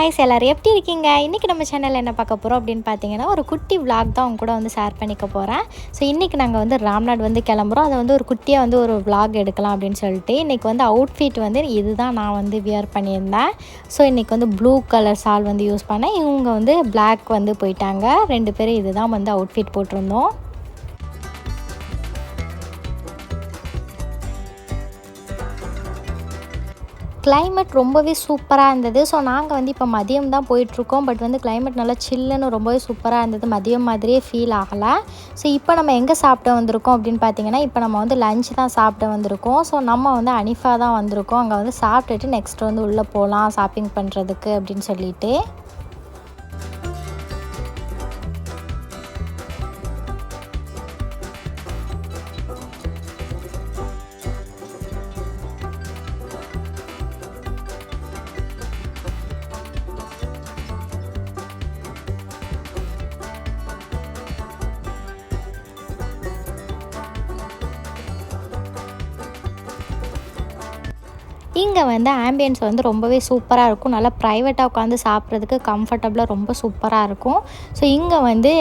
Guys எல்லோரும் எப்படி இருக்கீங்க? இன்றைக்கி நம்ம சேனலில் என்ன பார்க்க போகிறோம் அப்படின்னு பார்த்தீங்கன்னா, ஒரு குட்டி விளாக் தான் உங்க கூட வந்து ஷேர் பண்ணிக்க போகிறேன். ஸோ இன்றைக்கி நாங்கள் வந்து ராம்நாட் வந்து கிளம்புறோம். அதை வந்து ஒரு குட்டியாக வந்து ஒரு விளாக் எடுக்கலாம் அப்படின்னு சொல்லிட்டு இன்றைக்கி வந்து அவுட்ஃபிட் வந்து இதுதான் நான் வந்து வியர் பண்ணியிருந்தேன். ஸோ இன்றைக்கி வந்து ப்ளூ கலர் ஷால் வந்து யூஸ் பண்ணேன். இவங்க வந்து பிளாக் வந்து போயிட்டாங்க. 2 பேரும் இதுதான் வந்து அவுட்ஃபிட் போட்டிருந்தோம். கிளைமேட் ரொம்பவே சூப்பராக இருந்தது. ஸோ நாங்கள் வந்து இப்போ மதியம் தான் போயிட்டுருக்கோம். பட் வந்து கிளைமேட் நல்லா சில்லுன்னு ரொம்பவே சூப்பராக இருந்தது. மதியம் மாதிரியே ஃபீல் ஆகலை. ஸோ இப்போ நம்ம எங்கே சாப்பிட வந்திருக்கோம் அப்படின்னு பார்த்தீங்கன்னா, இப்போ நம்ம வந்து லஞ்ச் தான் சாப்பிட வந்திருக்கோம். ஸோ நம்ம வந்து அனிஃபா தான் வந்திருக்கோம். அங்கே வந்து சாப்பிட்டுட்டு நெக்ஸ்ட் வந்து உள்ளே போகலாம் ஷாப்பிங் பண்ணுறதுக்கு அப்படின்னு சொல்லிட்டு. இங்கே வந்து ஆம்பியன்ஸ் வந்து ரொம்பவே சூப்பராக இருக்கும். நல்லா ப்ரைவேட்டாக உட்காந்து சாப்பிட்றதுக்கு கம்ஃபர்டபுளாக ரொம்ப சூப்பராக இருக்கும். ஸோ இங்கே வந்து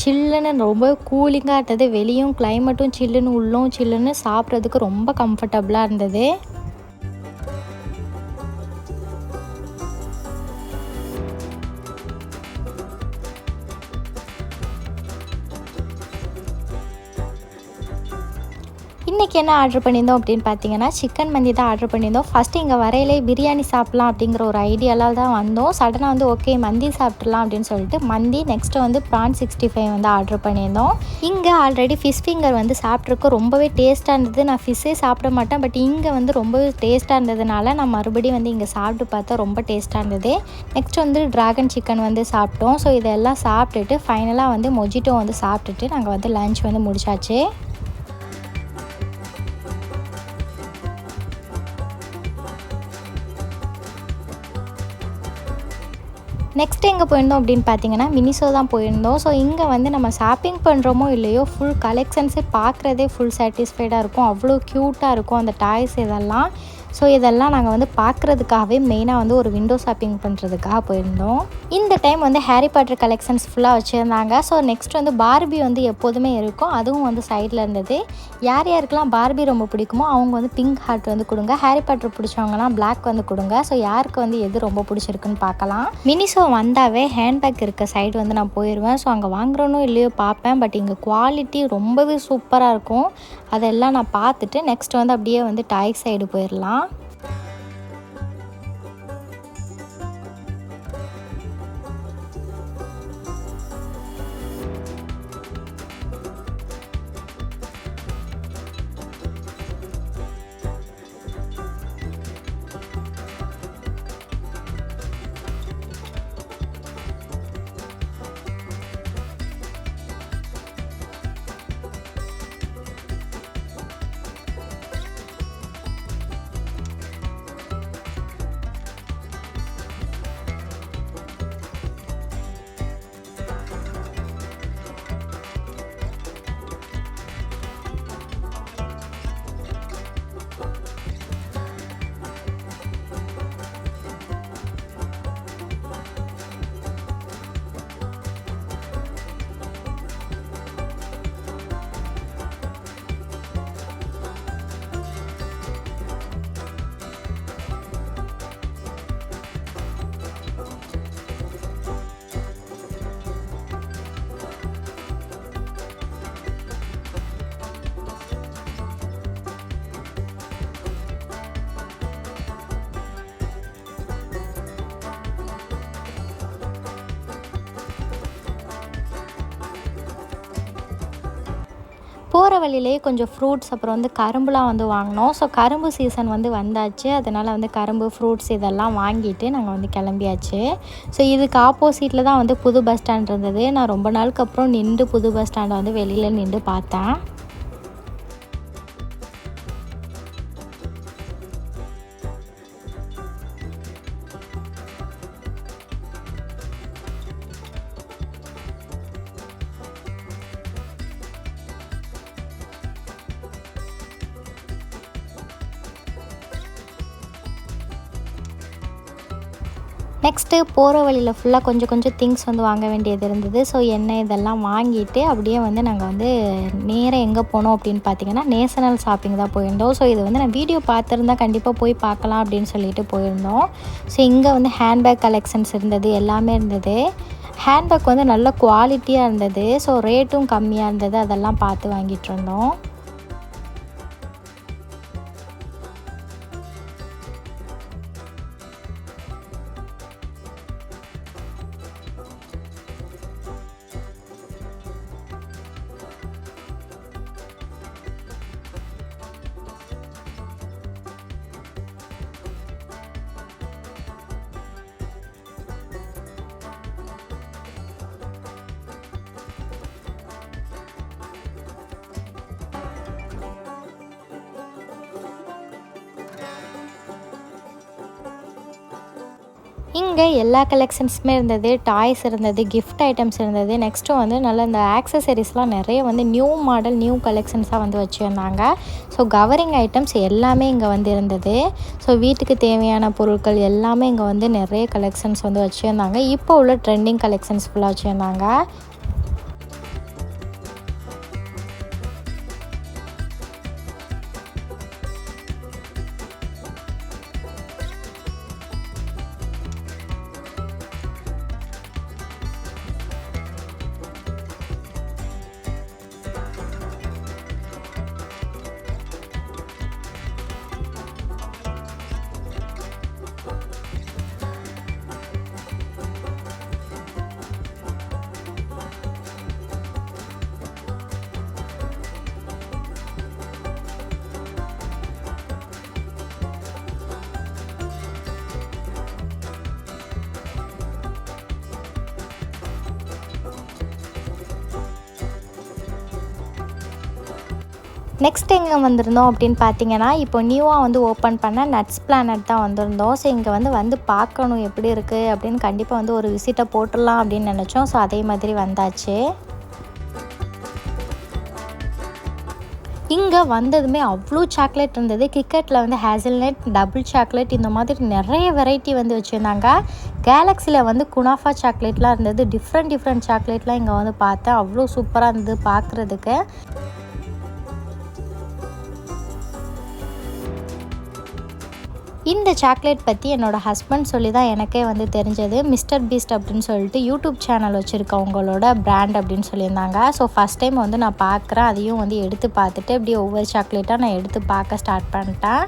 சில்லுன்னு ரொம்ப கூலிங்காக இருந்தது. வெளியும் கிளைமேட்டும் சில்லுன்னு, உள்ளும் சில்லுன்னு, சாப்பிட்றதுக்கு ரொம்ப கம்ஃபர்டபுளாக இருந்தது. இன்றைக்கி என்ன ஆர்டர் பண்ணியிருந்தோம் அப்படின்னு பார்த்தீங்கன்னா, சிக்கன் மந்தி தான் ஆர்டர் பண்ணியிருந்தோம். ஃபஸ்ட்டு இங்கே வரையிலே பிரியாணி சாப்பிட்லாம் அப்படிங்கிற ஒரு ஐடியாவில் தான் வந்தோம். சடனாக வந்து ஓகே மந்தி சாப்பிட்றலாம் அப்படின்னு சொல்லிட்டு மந்தி, நெக்ஸ்ட்டு வந்து ப்ரான் 65 வந்து ஆர்டர் பண்ணியிருந்தோம். இங்கே ஆல்ரெடி ஃபிஷ் ஃபிங்கர் வந்து சாப்பிட்ருக்கோம். ரொம்பவே டேஸ்ட்டாக இருந்தது. நான் ஃபிஷ்ஷே சாப்பிட மாட்டேன். பட் இங்கே வந்து ரொம்பவே டேஸ்ட்டாக இருந்ததுனால நான் மறுபடியும் வந்து இங்கே சாப்பிட்டு பார்த்தா ரொம்ப டேஸ்ட்டாக இருந்தது. நெக்ஸ்ட் வந்து ட்ராகன் சிக்கன் வந்து சாப்பிட்டோம். ஸோ இதெல்லாம் சாப்பிட்டுட்டு ஃபைனலாக வந்து மொஜிட்டோ வந்து சாப்பிட்டுட்டு நாங்கள் வந்து லன்ச் வந்து முடிச்சாச்சு. நெக்ஸ்ட் எங்கே போயிருந்தோம் அப்படின்னு பார்த்தீங்கன்னா, மினிசோ தான் போயிருந்தோம். ஸோ இங்கே வந்து நம்ம ஷாப்பிங் பண்ணுறோமோ இல்லையோ, ஃபுல் கலெக்ஷன்ஸே பார்க்குறதே ஃபுல் சாட்டிஸ்ஃபைடாக இருக்கும். அவ்வளோ க்யூட்டாக இருக்கும் அந்த டாய்ஸ் இதெல்லாம். ஸோ இதெல்லாம் நாங்கள் வந்து பார்க்குறதுக்காகவே மெயினாக வந்து ஒரு விண்டோ ஷாப்பிங் பண்ணுறதுக்காக போயிருந்தோம். இந்த டைம் வந்து ஹாரி பாட்டர் கலெக்ஷன்ஸ் ஃபுல்லாக வச்சுருந்தாங்க. ஸோ நெக்ஸ்ட் வந்து பார்பி வந்து எப்போதுமே இருக்கும். அதுவும் வந்து சைடில் இருந்தது. யார் யாருக்கெல்லாம் பார்பி ரொம்ப பிடிக்குமோ அவங்க வந்து பிங்க் ஹார்ட் வந்து கொடுங்க. ஹாரி பாட்டர் பிடிச்சவங்கலாம் பிளாக் வந்து கொடுங்க. ஸோ யாருக்கு வந்து எது ரொம்ப பிடிச்சிருக்குன்னு பார்க்கலாம். மினிசோ வந்தாவே ஹேண்ட்பேக் இருக்க சைடு வந்து நான் போயிடுவேன். ஸோ அங்கே வாங்குறோனோ இல்லையோ பார்ப்பேன். பட் இங்கே குவாலிட்டி ரொம்பவே சூப்பராக இருக்கும். அதெல்லாம் நான் பார்த்துட்டு நெக்ஸ்ட் வந்து அப்படியே வந்து டாய் சைடு போயிடலாம். போகிற வழியிலே கொஞ்சம் ஃப்ரூட்ஸ் அப்புறம் வந்து கரும்புலாம் வந்து வாங்கினோம். ஸோ கரும்பு சீசன் வந்து வந்தாச்சு. அதனால் வந்து கரும்பு ஃப்ரூட்ஸ் இதெல்லாம் வாங்கிட்டு நாங்கள் வந்து கிளம்பியாச்சு. ஸோ இதுக்கு ஆப்போசிட்டில் தான் வந்து புது பஸ் ஸ்டாண்ட் இருந்தது. நான் ரொம்ப நாளுக்கு அப்புறம் நின்று புது பஸ் ஸ்டாண்டை வந்து வெளியில் நின்று பார்த்தேன். நெக்ஸ்ட்டு போகிற வழியில் ஃபுல்லாக கொஞ்சம் கொஞ்சம் திங்ஸ் வந்து வாங்க வேண்டியது இருந்தது. ஸோ எண்ணெய் இதெல்லாம் வாங்கிட்டு அப்படியே வந்து நாங்கள் வந்து நேராக எங்கே போனோம் அப்படின்னு பார்த்தீங்கன்னா நேஷனல் ஷாப்பிங் தான் போயிருந்தோம். ஸோ இது வந்து நான் வீடியோ பார்த்துருந்தா கண்டிப்பாக போய் பார்க்கலாம் அப்படின்னு சொல்லிட்டு போயிருந்தோம். ஸோ இங்கே வந்து ஹேண்ட்பேக் கலெக்ஷன்ஸ் இருந்தது, எல்லாமே இருந்தது. ஹேண்ட்பேக் வந்து நல்ல குவாலிட்டியாக இருந்தது. ஸோ ரேட்டும் கம்மியாக இருந்தது, அதெல்லாம் பார்த்து வாங்கிட்டு இருந்தோம். இங்கே எல்லா கலெக்ஷன்ஸுமே இருந்தது, டாய்ஸ் இருந்தது, கிஃப்ட் ஐட்டம்ஸ் இருந்தது. நெக்ஸ்ட்டு வந்து நல்ல இந்த ஆக்சசரிஸ்லாம் நிறைய வந்து நியூ மாடல் நியூ கலெக்ஷன்ஸாக வந்து வச்சுருந்தாங்க. ஸோ கவரிங் ஐட்டம்ஸ் எல்லாமே இங்கே வந்து இருந்தது. ஸோ வீட்டுக்கு தேவையான பொருட்கள் எல்லாமே இங்கே வந்து நிறைய கலெக்ஷன்ஸ் வந்து வச்சுருந்தாங்க. இப்போ உள்ள ட்ரெண்டிங் கலெக்ஷன்ஸ் ஃபுல்லாக வச்சுருந்தாங்க. நெக்ஸ்ட் எங்கே வந்திருந்தோம் அப்படின்னு பார்த்தீங்கன்னா, இப்போ நியூவாக வந்து ஓப்பன் பண்ண நட்ஸ் பிளானட் தான் வந்திருந்தோம். ஸோ இங்கே வந்து பார்க்கணும் எப்படி இருக்குது அப்படின்னு கண்டிப்பாக வந்து ஒரு விசிட்டை போட்டுடலாம் அப்படின்னு நினச்சோம். ஸோ அதே மாதிரி வந்தாச்சு. இங்கே வந்ததுமே அவ்வளோ சாக்லேட் இருந்தது. கிட்கேட்டில் வந்து ஹேசல்நட், டபுள் சாக்லேட் இந்த மாதிரி நிறைய வெரைட்டி வந்து வச்சுருந்தாங்க. கேலக்ஸியில் வந்து குனாஃபா சாக்லேட்லாம் இருந்தது. டிஃப்ரெண்ட் சாக்லேட்லாம் இங்கே வந்து பார்த்தேன். அவ்வளோ சூப்பராக இருந்தது பார்க்குறதுக்கு. இந்த சாக்லேட் பற்றி என்னோடய ஹஸ்பண்ட் சொல்லி தான் எனக்கே வந்து தெரிஞ்சது. மிஸ்டர் பீஸ்ட் அப்படின்னு சொல்லிட்டு யூடியூப் சேனல் வச்சுருக்கவங்களோட பிராண்ட் அப்படின்னு சொல்லியிருந்தாங்க. ஸோ ஃபஸ்ட் டைம் வந்து நான் பார்க்குறேன். அதையும் வந்து எடுத்து பார்த்துட்டு அப்படியே ஒவ்வொரு சாக்லேட்டாக நான் எடுத்து பார்க்க ஸ்டார்ட் பண்ணிட்டேன்.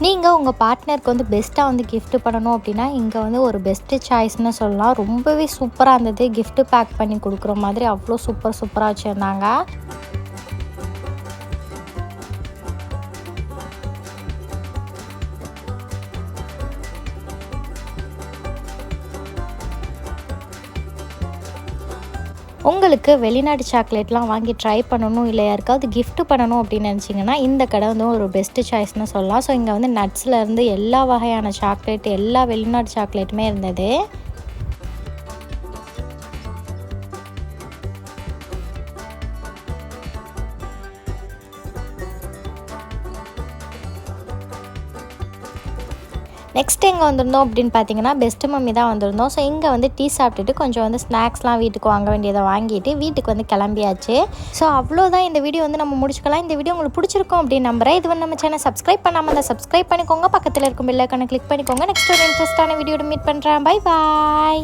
நீங்கள் உங்கள் பார்ட்னருக்கு வந்து பெஸ்ட்டாக வந்து கிஃப்ட் பண்ணணும் அப்படின்னா இங்கே வந்து ஒரு பெஸ்ட்டு சாய்ஸ்னு சொல்லலாம். ரொம்பவே சூப்பராக இருந்தது. கிஃப்ட்டு பேக் பண்ணி கொடுக்குற மாதிரி அவ்வளோ சூப்பராக வச்சுருந்தாங்க. உங்களுக்கு வெளிநாட்டு சாக்லேட்லாம் வாங்கி ட்ரை பண்ணணும், இல்லை யாருக்காவது கிஃப்ட் பண்ணணும் அப்படின்னு நினச்சிங்கன்னா இந்த கடை வந்து ஒரு பெஸ்ட்டு சாய்ஸ்னு சொல்லலாம். ஸோ இங்கே வந்து நட்ஸ்லேருந்து எல்லா வகையான சாக்லேட், எல்லா வெளிநாட்டு சாக்லேட்டுமே இருந்தது. நெக்ஸ்ட் எங்கே வந்திருந்தோம் அப்படின்னு பார்த்தீங்கன்னா பெஸ்ட் மம்மி தான் வந்திருந்தோம். ஸோ இங்கே வந்து டீ சாப்பிட்டுட்டு கொஞ்சம் வந்து ஸ்நாக்ஸ்லாம் வீட்டுக்கு வாங்க வேண்டியதை வாங்கிட்டு வீட்டுக்கு வந்து கிளம்பியாச்சு. ஸோ அவ்வளோதான், இந்த வீடியோ வந்து நம்ம முடிச்சுக்கலாம். இந்த வீடியோ உங்களுக்கு பிடிச்சிருக்கும் அப்படின்னு நம்புறேன். இது வந்து நம்ம சேனல் சப்ஸ்கிரைப் பண்ணாமல் தான் சப்ஸ்கிரைப் பண்ணிக்கோங்க. பக்கத்தில் இருக்கும் பெல் ஐகானை கிளிக் பண்ணிக்கோங்க. நெக்ஸ்ட் ஒரு இன்ட்ரெஸ்ட்டான வீடியோட மீட் பண்ணுறேன். Bye bye.